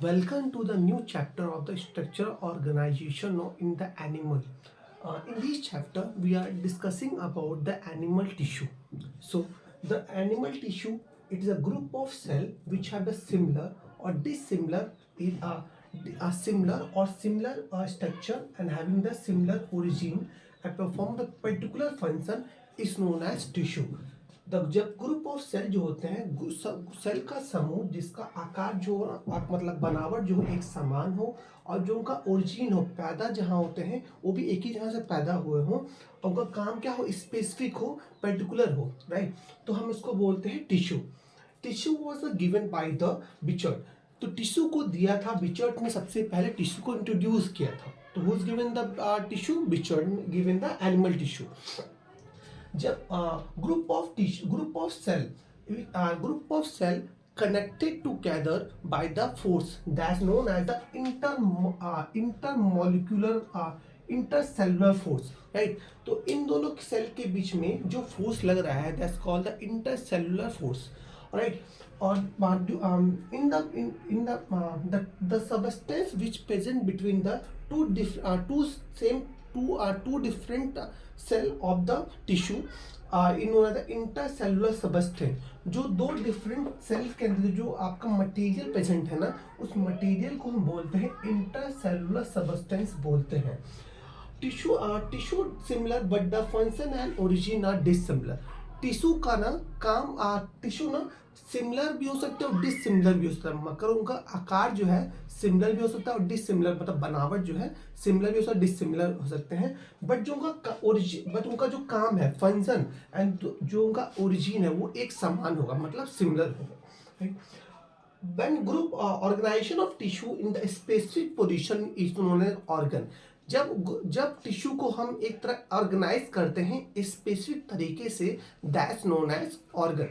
Welcome to the new chapter of the structure organization in the animal. In this chapter, we are discussing about the animal tissue. So, the animal tissue it is a group of cell which have a similar or dissimilar in a similar or similar structure and having the similar origin and perform the particular function is known as tissue. जब group of cell जो होते हैं cell का समूह जिसका आकार जो मतलब बनावट जो एक समान हो और जो उनका ओरिजिन हो पैदा जहाँ होते हैं वो भी एक ही जगह से पैदा हुए हों और उनका काम क्या हो स्पेसिफिक हो पर्टिकुलर हो राइट। तो हम इसको बोलते हैं tissue. Tissue was given by the Bichat. तो टिश्यू को दिया था बिचर्ड ने सबसे पहले टिश्यू को इंट्रोड्यूस किया था। तो who is given the tissue Bichat given the animal tissue. जब group of cell connected together by the force that's known as the intercellular force right। तो इन दोनों सेल के बीच में जो फोर्स लग रहा है that's called the intercellular force right। और the substance which present between the two different cell of the tissue in the intercellular substance. जो दो डिफरेंट सेल के अंदर जो आपका मटेरियल प्रेजेंट है ना उस मटेरियल को हम बोलते हैं इंटरसेलुलर सबस्टेंस बोलते हैं। Tissue similar but the function and origin are dissimilar. Tissue का ना काम टिश्यू ना सिमिलर भी हो सकते हैं और डिसिमिलर भी हो सकता है मगर उनका आकार जो है सिमिलर भी हो सकता है और डिसिमिलर मतलब बनावट जो है सिमिलर भी हो सकता है डिसिमिलर हो सकते हैं बट जो उनका जो काम है फंक्शन एंड जो उनका ओरिजिन है वो एक समान होगा मतलब सिमिलर होगा। When group organization of tissue in the specific position is known as organ। जब टिश्यू को हम एक तरह ऑर्गेनाइज करते हैं स्पेसिफिक तरीके से that's known as organ.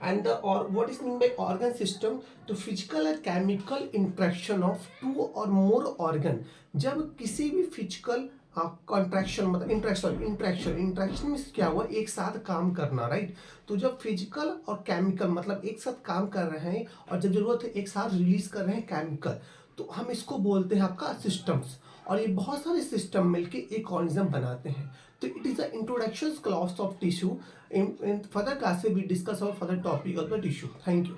And और what is mean by organ system तो physical and chemical interaction of two और मोर ऑर्गन। जब किसी भी फिजिकल कॉन्ट्रैक्शन मतलब इंट्रैक्शन में क्या हुआ एक साथ काम करना राइट। तो जब फिजिकल और केमिकल मतलब एक साथ काम कर रहे हैं और जब जरूरत है एक साथ रिलीज कर रहे हैं केमिकल तो हम इसको बोलते हैं आपका सिस्टम्स। और ये बहुत सारे सिस्टम मिलके एक ऑर्गेनिज्म बनाते हैं। तो it is the introduction class of tissue. In further class we discuss और further topic of the tissue. Thank you.